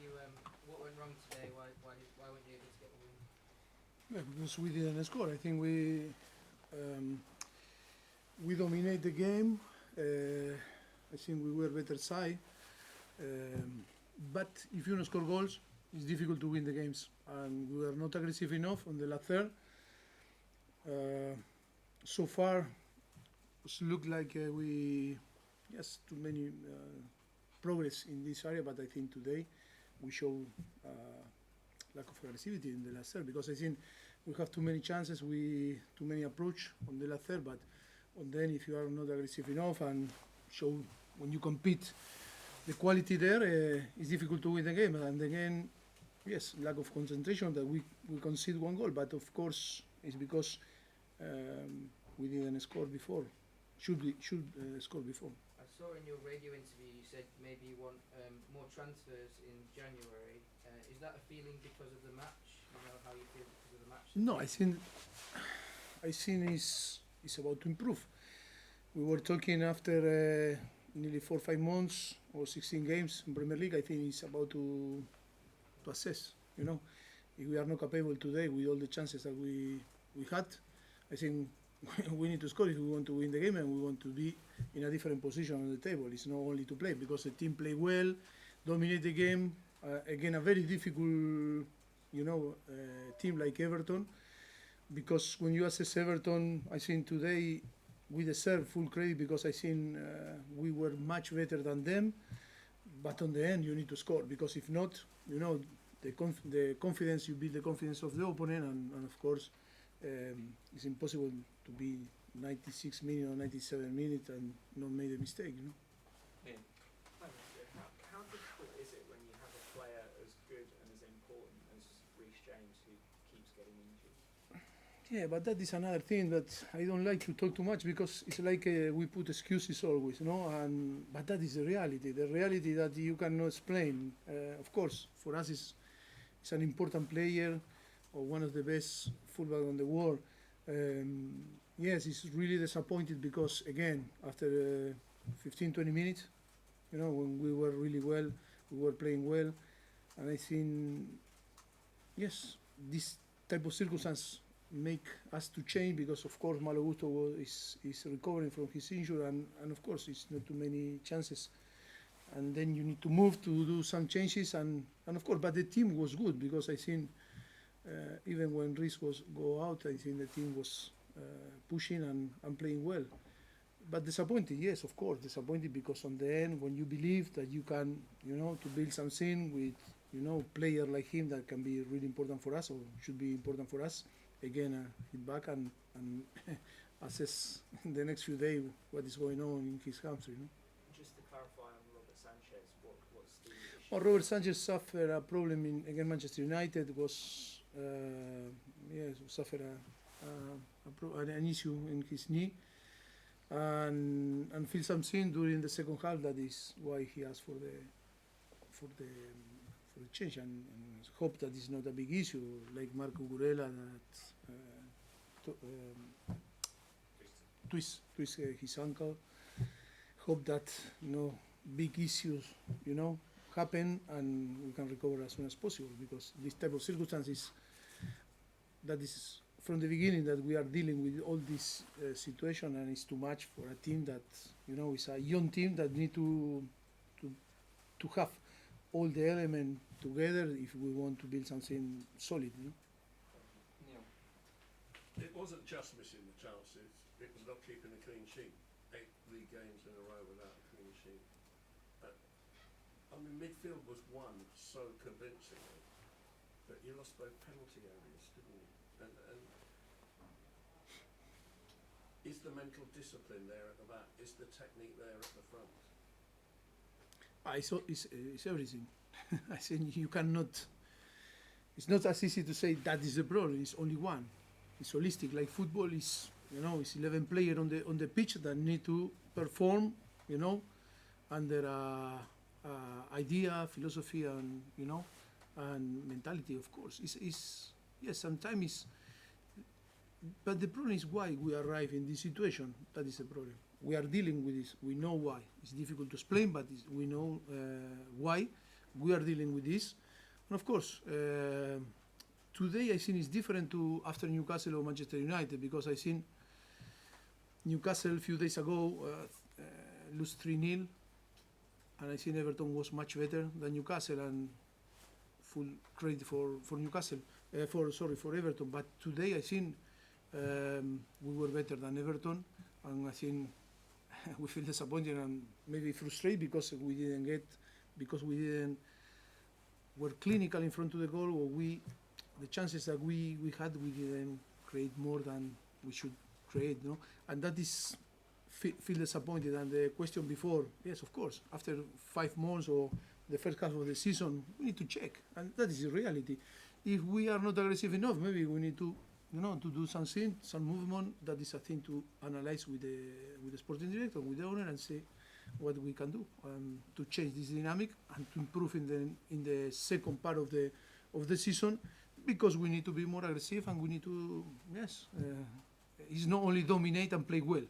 you what went wrong today. Why weren't you able to get the win? Yeah, because we didn't score. I think we dominate the game. I think we were better side. But if you don't score goals, it's difficult to win the games. And we were not aggressive enough on the last third. So far, it looked like too many progress in this area. But I think today we show lack of aggressivity in the last third, because I think we have too many chances, too many approach on the last third. But then if you are not aggressive enough and show when you compete the quality there, it's difficult to win the game. And again, yes, lack of concentration that we concede one goal, but of course it's because we didn't score before. Should score before. I saw in your radio interview you said maybe you want more transfers in January. Is that a feeling because of the match? You know how you feel because of the match? No, I think it's about to improve. We were talking after nearly 4 or 5 months or 16 games in Premier League. I think it's about to assess. You know, if we are not capable today with all the chances that we had, I think we need to score if we want to win the game and we want to be in a different position on the table. It's not only to play, because the team play well, dominate the game. Again, a very difficult, team like Everton, because when you assess Everton, I think today we deserve full credit, because I think we were much better than them. But on the end, you need to score, because if not, the confidence, you build the confidence of the opponent, and of course, it's impossible to be 96 minutes or 97 minutes and not make a mistake. Yeah. How difficult is it when you have a player as good and as important as Reece James, who keeps getting injured? Yeah, but that is another thing that I don't like to talk too much, because it's like we put excuses always, but that is the reality. The reality that you cannot explain. Of course, for us, it's an important player, or one of the best fullback on the world. Yes, it's really disappointed, because again, after 15, 20 minutes, when we were really well, we were playing well, and I think, yes, this type of circumstance make us to change, because of course Malo Gusto is recovering from his injury, and of course it's not too many chances, and then you need to move to do some changes, and of course, but the team was good, because I think even when Reece was go out, I think the team was pushing and playing well. But disappointed, yes, of course, disappointed, because on the end, when you believe that you can, to build something with, player like him that can be really important for us, or should be important for us, again, hit back and assess in the next few days what is going on in his country. Just to clarify on Robert Sanchez, what's the issue? Well, Robert Sanchez suffered a problem against Manchester United. Suffered an issue in his knee, and feel something during the second half. That is why he asked for the change, and hope that it's not a big issue like Marco Gurela that twist his ankle. Hope that big issues happen and we can recover as soon as possible, because this type of circumstances, that is from the beginning that we are dealing with all this situation, and it's too much for a team that is a young team that need to have all the elements together if we want to build something solid. Neil. It wasn't just missing the chances, it was not keeping a clean sheet. 8 league games in a row without a clean sheet. Midfield was won so convincingly, but you lost both penalty areas, didn't you? And is the mental discipline there at the back? Is the technique there at the front? It's everything. I think you cannot. It's not as easy to say that is the problem. It's only one. It's holistic. Like football is, it's 11 players on the pitch that need to perform, under idea, philosophy, and and mentality. Of course, yes. Sometimes it's. But the problem is why we arrive in this situation. That is the problem. We are dealing with this. We know why. It's difficult to explain, but we know why. we are dealing with this. And of course, today I think it's different to after Newcastle or Manchester United, because I think Newcastle a few days ago lose 3-0, and I think Everton was much better than Newcastle, and full credit for Newcastle, for Everton. But today I think we were better than Everton, and I think we feel disappointed and maybe frustrated because we didn't were clinical in front of the goal, or the chances that we had, we didn't create more than we should create, no? And that is feel disappointed. And the question before, yes, of course, after 5 months or the first half of the season, we need to check, and that is the reality. If we are not aggressive enough, maybe we need to, to do something, some movement. That is a thing to analyze with the sporting director, with the owner, and see what we can do to change this dynamic and to improve in the second part of the season, because we need to be more aggressive, and we need to, it's not only dominate and play well,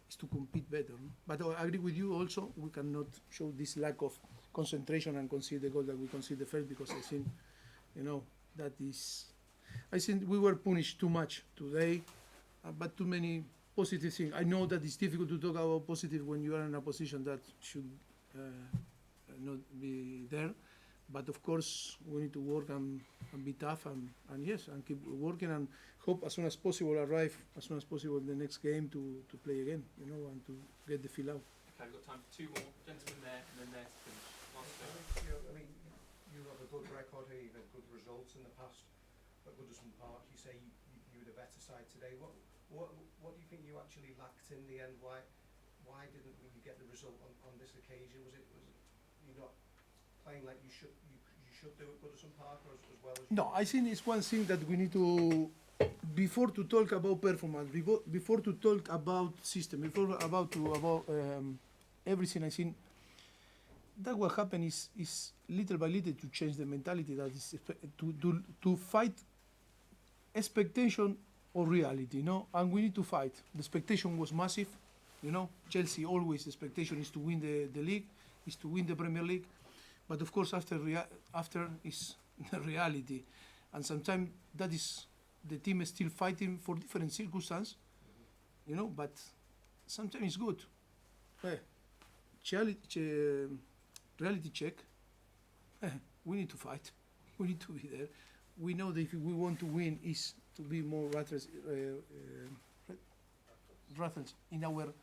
it's to compete better. No? But I agree with you also, we cannot show this lack of concentration and concede the goal that we conceded first, because I think, that is, I think we were punished too much today, but too many positive things. I know that it's difficult to talk about positive when you are in a position that should not be there, but of course we need to work and be tough and yes, and keep working, and hope as soon as possible arrive as soon as possible in the next game to play again, and to get the feel out. Okay, we've got time for 2 more. Gentlemen there, and then there to finish. You have a good record here, you've had good results in the past at Goodison Park. You say you were the better side today. What do you think you actually lacked in the end? Why didn't you get the result on this occasion? Was you not playing like you should do at Goodison Park, or as well as? No, I think it's one thing that we need to, before to talk about performance, before to talk about system, before about everything. I think that what happened is little by little to change the mentality, that is to fight expectation or reality, and we need to fight. The expectation was massive, Chelsea always expectation is to win the league, is to win the Premier League, but of course after is the reality, and sometimes that is the team is still fighting for different circumstances, but sometimes it's good. Reality check. We need to fight. We need to be there. We know that if we want to win, is to be more ruthless in our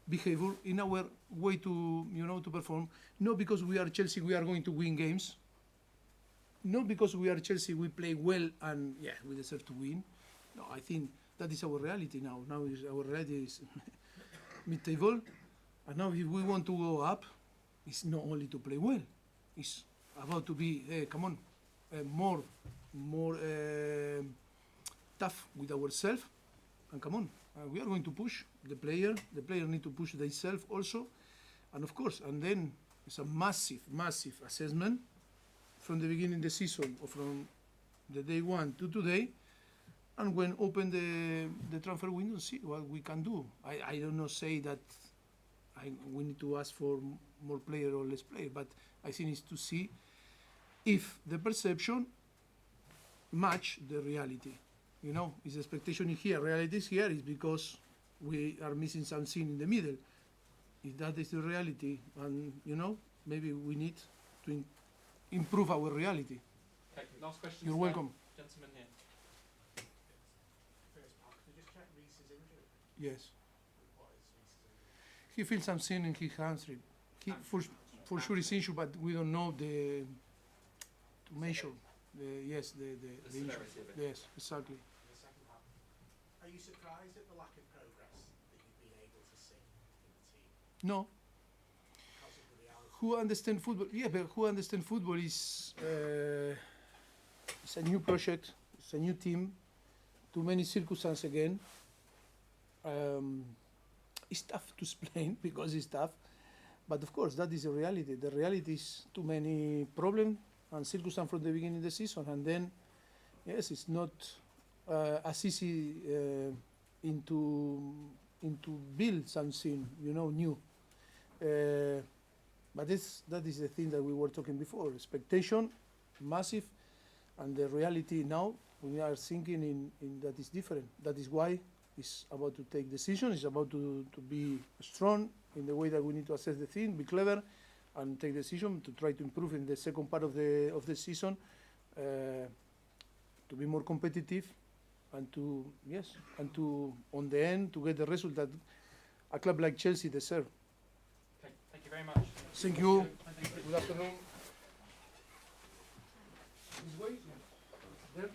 behavior, in our way to to perform. Not because we are Chelsea, we are going to win games. Not because we are Chelsea, we play well and we deserve to win. No, I think that is our reality now. Now our reality is mid-table, and now if we want to go up, it's not only to play well. It's about to be more tough with ourselves, and we are going to push the player. The player need to push themselves also, and of course, and then it's a massive assessment from the beginning of the season, or from the day 1 to today, and when open the transfer window, see what we can do. I don't know say that we need to ask for more player or less player, but I think it's to see if the perception match the reality. Is expectation in here, reality is here, is because we are missing something in the middle. If that is the reality, and maybe we need to improve our reality. Okay, last question. You're welcome. Gentleman here. Could you just check Reece's injury? Yes. What is Reece's injury? He feels something in his hamstring. For sure it's injured, but we don't know to measure. The injury. severity of it. Yes, exactly. The second half. Are you surprised at the lack of progress that you've been able to see in the team? No. Because of the reality? Who understand football? Yeah, but who understand football is it's a new project, it's a new team, too many circumstances again. It's tough to explain because it's tough, but of course that is the reality. The reality is too many problems and circumstances from the beginning of the season, and then yes, it's not as easy into build something new. But that is the thing that we were talking before. Expectation, massive, and the reality now, we are thinking in that is different. That is why it's about to take decisions, it's about to be strong in the way that we need to assess the thing, be clever, and take decision to try to improve in the second part of the season, to be more competitive, and to on the end to get the result that a club like Chelsea deserve. Okay, thank you very much. Thank you. Thank you. Good afternoon. This way? There?